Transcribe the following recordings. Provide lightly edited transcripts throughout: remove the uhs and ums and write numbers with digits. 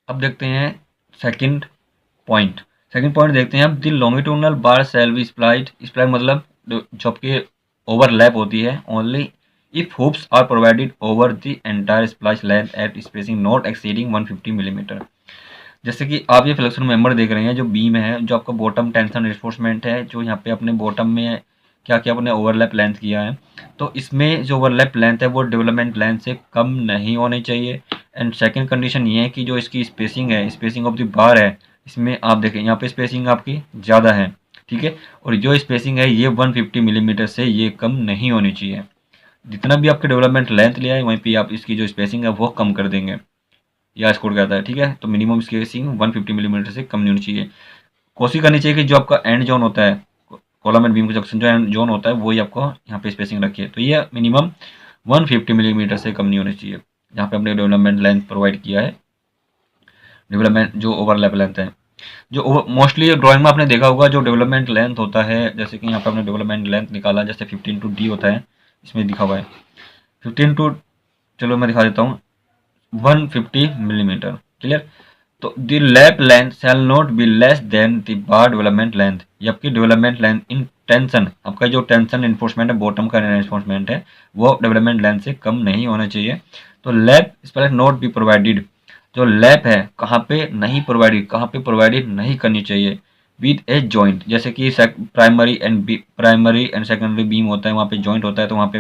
अब देखते हैं सेकंड पॉइंट। सेकंड पॉइंट देखते हैं अब, the longitudinal bar shall be spliced. Spliced मतलब जो आपकी ओवरलैप होती है only if hoops are provided over the entire splice length at spacing not exceeding 150 millimetre. जैसे कि आप ये फ्लेक्सर मेंबर देख रहे हैं, जो बीम है, जो आपका बॉटम टेंशन रिइंफोर्समेंट है, जो यहाँ पे अपने बॉटम में क्या क्या अपने ओवरलैप लेंथ किया है, तो इसमें जो ओवरलैप लेंथ है वो डेवलपमेंट लेंथ से कम नहीं होनी चाहिए। एंड सेकंड कंडीशन ये है कि जो इसकी स्पेसिंग है, स्पेसिंग ऑफ द बार है, इसमें आप देखें यहाँ पे स्पेसिंग आपकी ज़्यादा है, ठीक है, और जो स्पेसिंग है ये 150 मिलीमीटर से ये कम नहीं होनी चाहिए। जितना भी आपके डेवलपमेंट लेंथ लिया है वहीं पे आप इसकी जो स्पेसिंग है वो कम कर देंगे, या स्कोर कहता है, ठीक है। तो मिनिमम स्पेसिंग 150 मिलीमीटर से कम नहीं होनी चाहिए। कोशिश करनी चाहिए कि जो आपका एंड जोन होता है, कॉलम एंड बीम का जंक्शन जो एंड जोन होता है वही आपको यहाँ पे स्पेसिंग रखिए। तो ये मिनिमम 150 मिलीमीटर से कम नहीं होनी चाहिए जहाँ पे हमने डेवलपमेंट लेंथ प्रोवाइड किया है, डेवलपमेंट जो ओवरलैप लेंथ है। जो मोस्टली ड्राइंग में आपने देखा होगा जो डेवलपमेंट लेंथ होता है, जैसे कि यहाँ पे हमने डेवलपमेंट लेंथ निकाला, जैसे 15 टू डी होता है, इसमें दिखा हुआ है 15 टू, चलो मैं दिखा देता हूँ, 150 मिलीमीटर, क्लियर। तो the lap length shell not be less than the bar development length. ये आपकी डेवलपमेंट लेंथ इन टेंशन, आपका जो टेंशन इन्फोर्समेंट है, बॉटम का इन्फोर्समेंट है, वो डेवलपमेंट लेंथ से कम नहीं होना चाहिए। तो lap spell not be provided, जो लैप है कहाँ पे नहीं प्रोवाइडेड, कहाँ पे प्रोवाइडेड नहीं करनी चाहिए, विद ए जॉइंट। जैसे कि प्राइमरी एंड सेकेंडरी बीम होता है, वहाँ पे जॉइंट होता है, तो वहाँ पे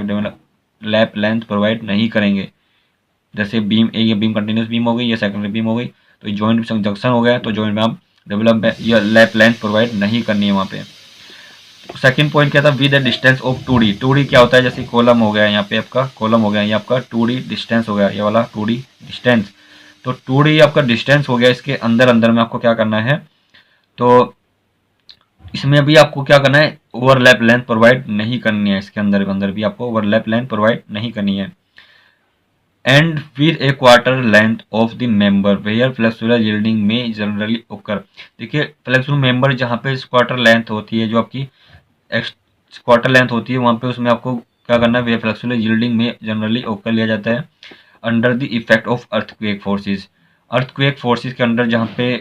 लैप लेंथ प्रोवाइड नहीं करेंगे। जैसे बीम ए, ये बीम कंटिन्यूस बीम हो गई, ये सेकेंडरी बीम हो गई, तो ये जॉइंट जंक्शन हो गया, तो जॉइंट में आप डेवलप या लैप लेंथ प्रोवाइड नहीं करनी है वहाँ पे। सेकंड पॉइंट क्या था, with the distance of 2D। 2D क्या होता है, जैसे कॉलम हो गया, यहाँ पे आपका कॉलम हो गया, ये आपका 2D डिस्टेंस हो गया, ये वाला 2D डिस्टेंस। तो 2D आपका डिस्टेंस हो गया, इसके अंदर अंदर में आपको क्या करना है, तो इसमें भी आपको क्या करना है, ओवरलैप लेंथ प्रोवाइड नहीं करनी है, इसके अंदर अंदर भी आपको ओवरलैप लेंथ प्रोवाइड नहीं करनी है। And with a quarter length of the member where flexural yielding में जनरली ओकर। देखिए फ्लेक्सुरल मेंबर जहाँ पे क्वार्टर लेंथ होती है, जो आपकी क्वार्टर लेंथ होती है, वहाँ पे उसमें आपको क्या करना है, फ्लेक्सुरल यील्डिंग में जनरली ओकर लिया जाता है under the effect of earthquake forces. Earthquake forces के अंडर, जहाँ पे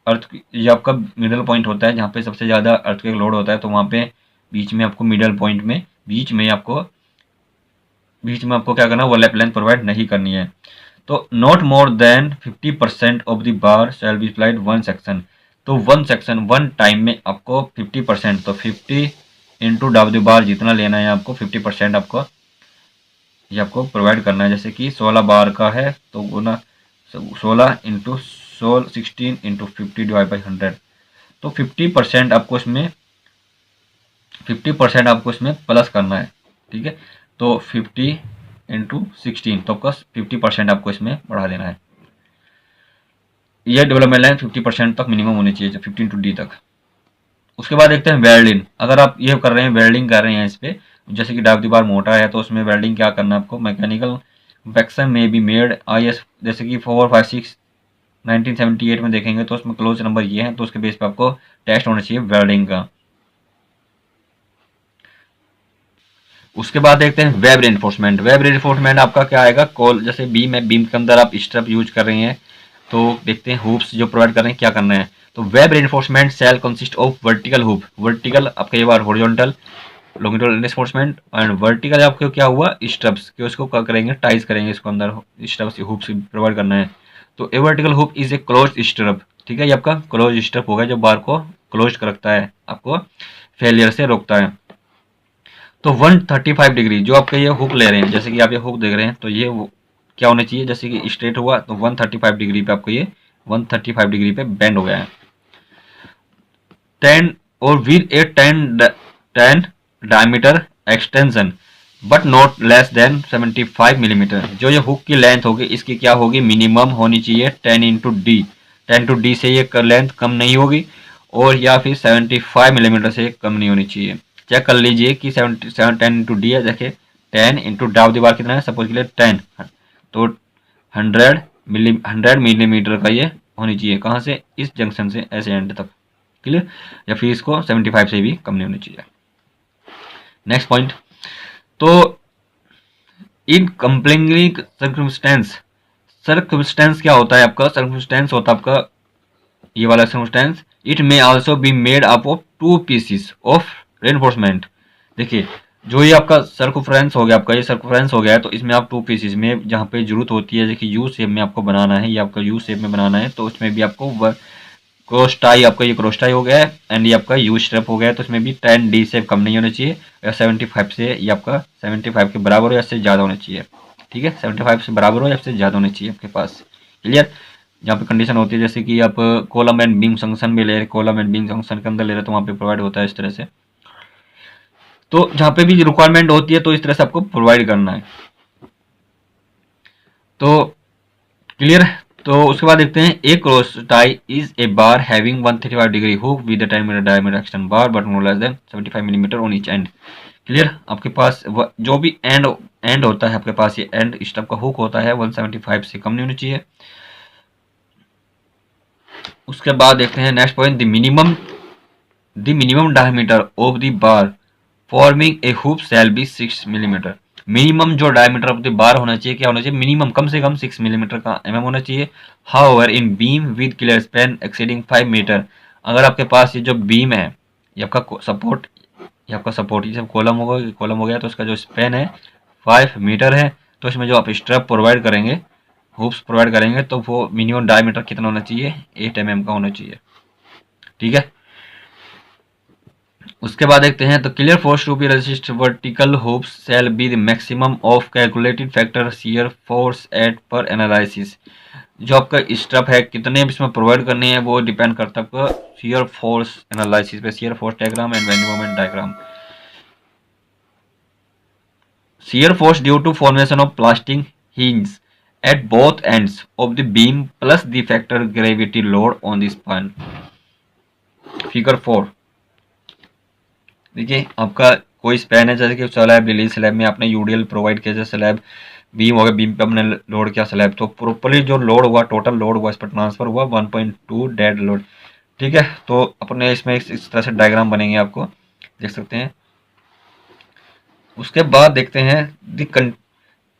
अर्थ ये आपका मिडल पॉइंट होता है, जहाँ पे सबसे ज़्यादा अर्थक्वेक लोड होता है, तो वहाँ पे बीच में आपको मिडल पॉइंट में बीच में आपको क्या करना है, ओवरलैप लेंथ प्रोवाइड नहीं करनी है। तो not more than 50% of the bar shall be spliced one section. तो वन सेक्शन वन टाइम में आपको 50%, तो 50 इंटू डब द बार जितना लेना है आपको 50% आपको ये आपको प्रोवाइड करना है। जैसे कि 16 बार का है तो गुना 16 इंटू 16 इंटू 50 डिवाइड बाई 100, तो 50% आपको इसमें प्लस करना है, ठीक है। तो 50 इंटू 16, तो आपका 50% आपको इसमें बढ़ा देना है। ये डेवलपमेंट लाइन 50% तक मिनिमम होनी चाहिए, 15 टू डी तक। उसके बाद देखते हैं वेल्डिंग। अगर आप ये कर रहे हैं, वेल्डिंग कर रहे हैं इस पे, जैसे कि डाक दीवार मोटा है, तो उसमें वेल्डिंग क्या करना है आपको, मैकेनिकल कंपैक्शन में बी मेड IS, जैसे कि 456 1978 में देखेंगे तो उसमें क्लोज नंबर ये है, तो उसके बेस पे आपको टेस्ट होना चाहिए वेल्डिंग का। उसके बाद देखते हैं वेब रेनफोर्समेंट। वेब रेनफोर्समेंट आपका क्या आएगा, कॉल जैसे बीम है, बीम के अंदर आप स्ट्रप यूज कर रहे हैं, तो देखते हैं हुप्स जो प्रोवाइड कर रहे हैं क्या करना है। तो web reinforcement shall consist of vertical hoop, vertical आपका ये bar horizontal longitudinal reinforcement, and vertical आपको क्या हुआ, स्ट्रप्स के उसको क्या करेंगे, टाइज करेंगे, इसको अंदर स्ट्रप्स हुप्स प्रोवाइड करना है। तो a vertical hoop is a close stirrup, ठीक है, ये आपका क्लोज स्ट्रप होगा जो बार को क्लोज रखता है, आपको फेलियर से रोकता है। तो 135 डिग्री जो आपका ये हुक ले रहे हैं, जैसे कि आप ये हुक देख रहे हैं, तो ये क्या होना चाहिए, जैसे कि स्ट्रेट हुआ तो 135 डिग्री पे आपको ये 135 डिग्री पे बेंड हो गया है। 10 और with A 10 diameter extension but not less than 75 millimetre. जो ये हुक की लेंथ होगी इसकी क्या होगी, मिनिमम होनी चाहिए 10 इंटू डी। 10 टू डी से ये लेंथ कम नहीं होगी, और या फिर 75 मिलीमीटर से कम नहीं होनी चाहिए। चेक कर लीजिए कि 10 इंटू डी है, देखिए 10 इंटू डाव दीवार कितना है, सपोज के लिए 10, तो 100 मिलीमीटर का ये होनी चाहिए, कहाँ से, इस जंक्शन से ऐसे एंड तक, क्लियर। या फिर इसको 75 से भी कम नहीं होनी चाहिए। नेक्स्ट पॉइंट, तो इन कंप्लेनिंग सर्कमस्टेंस सर्कमस्टेंस क्या होता है आपका? सर्कमस्टेंस होता है आपका ये वाला circumstance, it may also be made up of two pieces of reinforcement. देखिए जो ये आपका सर्कमफ्रेंस हो गया, आपका ये सर्कमफ्रेंस हो गया है, तो इसमें आप टू पीसीस में जहाँ पे जरूरत होती है, देखिए यू शेप में आपको बनाना है, ये आपका यू शेप में बनाना है, तो उसमें भी आपको क्रॉस टाई, आपका ये क्रॉस टाई हो गया है एंड ये आपका यू स्ट्रेप हो गया है, तो इसमें भी 10D से कम नहीं होना चाहिए, या 75 से, ये आपका 75 के बराबर हो या इससे ज़्यादा होना चाहिए। ठीक है, 75 से बराबर हो या इससे ज़्यादा होना चाहिए आपके पास। क्लियर? जहाँ पे कंडीशन होती है जैसे कि आप कॉलम एंड बीम जंक्शन में ले रहे, कॉलम एंड बीम जंक्शन के अंदर ले रहे, तो वहाँ पे प्रोवाइड होता है इस तरह से। तो जहाँ पे भी रिक्वायरमेंट होती है तो इस तरह से आपको प्रोवाइड करना है। तो क्लियर? तो उसके बाद देखते हैं, a cross tie is a bar having 135 degree hook with diameter extend bar but no less than 75 millimetre on each end. Clear? आपके पास जो भी एंड होता है आपके पास, ये एंड स्टब का हुक होता है 175 से कम नहीं होनी चाहिए। उसके बाद देखते हैं next point, the minimum diameter of the bar forming a hook shall be 6 millimetre. Minimum जो डायमीटर ऑफ द बार होना चाहिए, क्या होना चाहिए? मिनिमम कम से कम 6 मिलीमीटर का होना चाहिए। However in beam with clear span exceeding 5 metre, अगर आपके पास ये जो बीम है, ये आपका सपोर्ट, ये सब कॉलम हो गया, तो इसका जो स्पैन है 5 मीटर है, तो इसमें जो आप स्ट्रैप प्रोवाइड करेंगे, हुप्स प्रोवाइड करेंगे, तो वो मिनिमम डायमीटर कितना होना चाहिए? 8 mm का होना चाहिए। ठीक है, उसके बाद देखते हैं, तो clear force to be resist vertical hoops shall be the maximum of calculated factor shear force at पर एनालिसिस। जो आपका स्ट्रप है कितने इसमें प्रोवाइड करने हैं वो डिपेंड करता है आपका शियर फोर्स एनालिसिस पे, shear force diagram and bending moment diagram. Shear force due to formation of plastic hinges at both ends of the beam plus the factor gravity load on the span। Figure 4 देखिए, आपका कोई span है, जैसे कि slab release slab में आपने UDL provide किया, जैसे स्लैब बीम हो गया, बीम पे हमने लोड किया स्लैब, तो प्रॉपरली जो लोड हुआ, टोटल लोड हुआ, इस पर ट्रांसफर हुआ 1.2 डेड लोड। ठीक है, तो अपने इसमें इस तरह से डायग्राम बनेंगे, आपको देख सकते हैं। उसके बाद देखते हैं,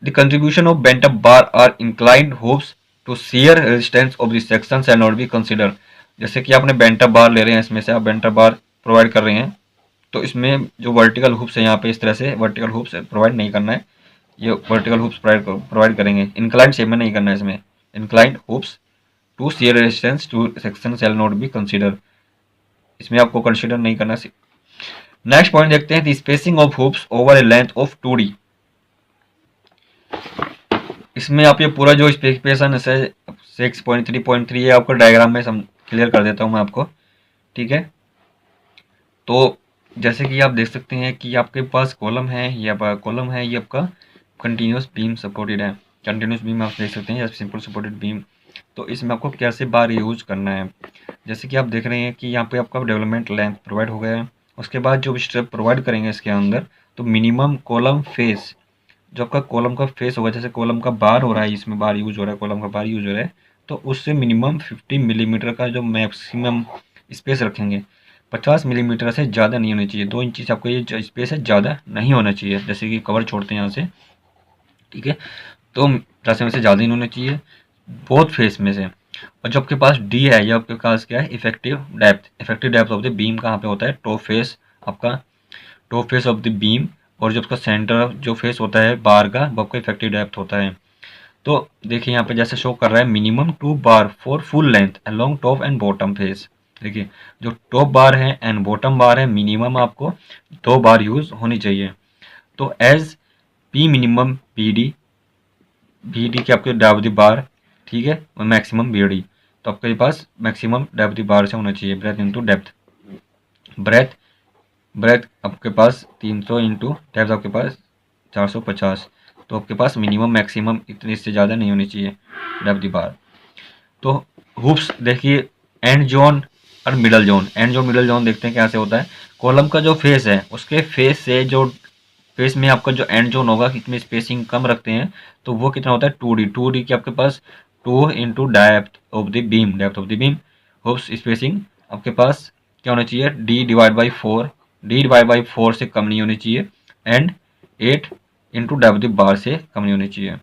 the contribution of bent up bar or inclined hoops to shear resistance of the section shall not be consider. जैसे कि आपने बेंट अप बार ले रहे हैं, इसमें से आप बेंट अप बार प्रोवाइड कर रहे हैं, तो इसमें जो वर्टिकल हुप्स है यहाँ पे, इस तरह से वर्टिकल हुप्स प्रोवाइड नहीं करना है, ये वर्टिकल हुप्स प्रोवाइड करेंगे, इंक्लाइंड शेप में नहीं करना है इसमें। Inclined hoops to shear resistance to section shall not be consider, इसमें आपको कंसीडर नहीं करना। नेक्स्ट पॉइंट देखते हैं, the spacing of hoops over a length of 2D। इसमें आप ये पूरा जो स्पेसिफिकेशन है 6.3.3 है, आपको डायग्राम में क्लियर कर देता हूँ मैं आपको। ठीक है, तो जैसे कि आप देख सकते हैं कि आपके पास कॉलम है, ये आपका कंटिन्यूस बीम सपोर्टेड है, कंटिन्यूस बीम आप देख सकते हैं, या सिंपल सपोर्टेड बीम। तो इसमें आपको कैसे बार यूज करना है, जैसे कि आप देख रहे हैं कि यहाँ पे आपका डेवलपमेंट लेंथ प्रोवाइड हो गया है। उसके बाद जो स्टेप प्रोवाइड करेंगे इसके अंदर, तो मिनिमम कॉलम फेस, जो आपका कॉलम का फेस होगा, जैसे कॉलम का बार हो रहा है, इसमें बार यूज हो रहा है, कॉलम का बार यूज हो रहा है, तो उससे मिनिमम 50 मिलीमीटर का जो मैक्सिमम स्पेस रखेंगे। 50 मिलीमीटर से ज़्यादा नहीं होनी चाहिए, 2 इंची से आपको ये जो स्पेस है ज़्यादा नहीं होना चाहिए, जैसे कि कवर छोड़ते हैं यहाँ से। ठीक है, तो 50 में से ज़्यादा नहीं होना चाहिए बोथ फेस में से। और जो आपके पास डी है, ये आपके पास क्या है? Effective depth of the beam कहाँ पे होता है? टॉप फेस, आपका top face of the beam, और जो उसका सेंटर जो फेस होता है बार का, वो आपका इफेक्टिव डेप्थ होता है। तो देखिए यहाँ पे जैसे शो कर रहा है, minimum 2 bar for full length along top and bottom face. देखिए जो टॉप बार है एंड बॉटम बार है, मिनिमम आपको 2 बार यूज होनी चाहिए। तो as P minimum B D के आपके डेप्थ द बार, ठीक है, और मैक्सिमम बी डी, तो आपके पास मैक्सिमम डेप्थ द बार से होना चाहिए, ब्रेथ इंटू डेप्थ। ब्रेथ आपके पास 300 इंटू डेप्थ आपके पास 450, तो आपके पास मिनिमम मैक्सिमम इतने से ज़्यादा नहीं होनी चाहिए डेप्थ दी बार। तो हुप्स देखिए, एंड जोन और middle zone. And zone middle zone देखते हैं कैसे होता है। कॉलम का जो फेस है, उसके फेस से जो फेस में आपका जो एंड जोन होगा, कितनी स्पेसिंग कम रखते हैं, तो वो कितना होता है? 2D की आपके पास 2 into depth of the beam. Hoops spacing आपके पास क्या होना चाहिए? D/4 से कम नहीं होनी चाहिए, and 8 into depth the bar से कम नहीं होनी चाहिए।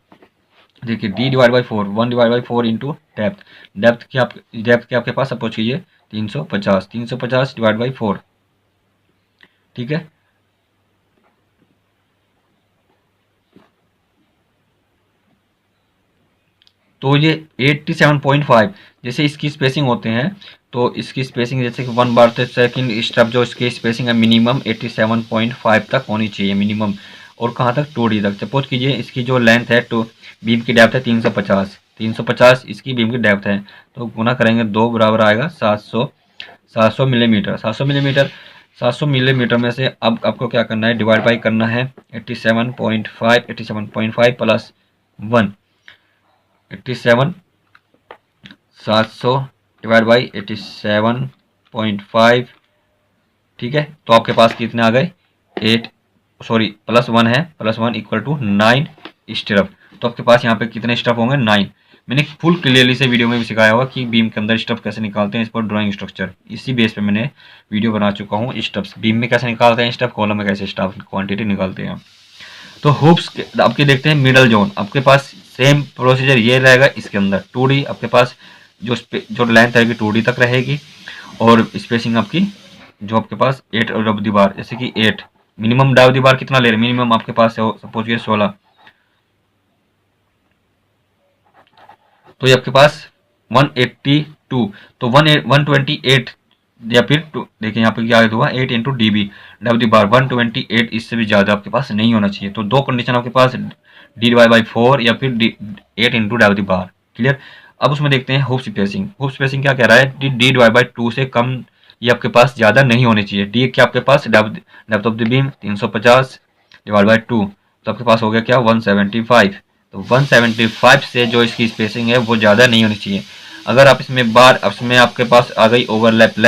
देखिए d divide by 4, 1 divide by 4 into depth. Depth की आपके पास सपोज कीजिए 350, 350 डिवाइड बाई 4, ठीक है। तो ये 87.5 जैसे इसकी स्पेसिंग होते हैं, तो इसकी स्पेसिंग जैसे कि 1 बार सेकंड स्टेप जो इसकी स्पेसिंग है मिनिमम 87.5 तक होनी चाहिए मिनिमम। और कहाँ तक, 2D तक। सपोज कीजिए इसकी जो लेंथ है, तो बीम की डेप्थ है 350, 350 इसकी बीम की डेप्थ है, तो गुना करेंगे 2 बराबर आएगा 700 मिलीमीटर। 700 मिलीमीटर में से अब आपको क्या करना है, डिवाइड बाई करना है 87.5 प्लस 1, 87, 700 डिवाइड बाई 87.5, ठीक है। तो आपके पास कितने आ गए, 8, सॉरी प्लस 1 है, प्लस 1 इक्वल टू 9 स्टफ। तो आपके पास यहाँ पे कितने स्टफ होंगे, 9। मैंने फुल क्लियरली से वीडियो में भी सिखाया हुआ कि बीम के अंदर स्टफ कैसे निकालते हैं, इस पर ड्राइंग स्ट्रक्चर, इसी बेस पे मैंने वीडियो बना चुका हूँ। स्टफ्स बीम में कैसे निकालते हैं, स्टफ कॉलम में कैसे स्टफ क्वांटिटी निकालते हैं। तो हुप्स आपके देखते हैं मिडल जोन, आपके पास सेम प्रोसीजर ये रहेगा इसके अंदर। 2D आपके पास जो लेंथ रहेगी 2D तक रहेगी, और स्पेसिंग आपकी जो आपके पास 8 डब दीवार, जैसे कि 8 मिनिमम डब दीवार कितना ले रहे, मिनिमम आपके पास है सपोज ये 16, तो ये आपके पास 182, तो 128 या फिर देखिए यहाँ पे क्या हुआ, 8 इंटू DB डब दी बार 128, इससे भी ज़्यादा आपके पास नहीं होना चाहिए। तो दो कंडीशन आपके पास, D डिवाइड बाई 4 या फिर 8 इंटू डब दी बार, क्लियर। अब उसमें देखते हैं हुप स्पेसिंग। हुप स्पेसिंग क्या कह रहा है, D डिवाइड बाई 2 से कम ये आपके पास ज़्यादा नहीं होनी चाहिए। डी क्या आपके पास depth of the beam 350 divide by 2, तो आपके पास हो गया क्या, 175। तो 175 से जो इसकी स्पेसिंग है वो ज़्यादा नहीं होनी चाहिए। अगर आप इसमें आपके पास आ गई ओवरलैप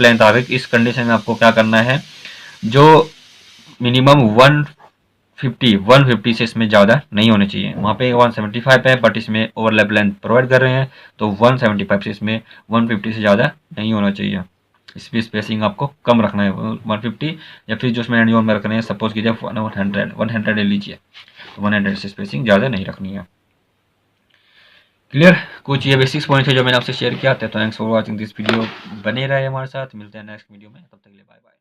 लेंथ आ गई, इस कंडीशन में आपको क्या करना है, जो मिनिमम 150 से इसमें ज़्यादा नहीं होने चाहिए। वहाँ पे 175 है, बट इसमें ओवरलैप लेंथ प्रोवाइड कर रहे हैं, तो 175 से इसमें 150 से ज़्यादा नहीं होना चाहिए। इसकी स्पेसिंग आपको कम रखना है 150, या फिर जो इसमें एंड जोन में रखना है, सपोज कीजिए 100 ले लीजिए, तो 100 से स्पेसिंग ज़्यादा नहीं रखनी है। क्लियर। कुछ ये बेसिक्स पॉइंट है जो मैंने आपसे शेयर किया था। Thanks for watching this video, बने रहे हमारे साथ, मिलते हैं नेक्स्ट वीडियो में, तब तक के लिए बाय बाय।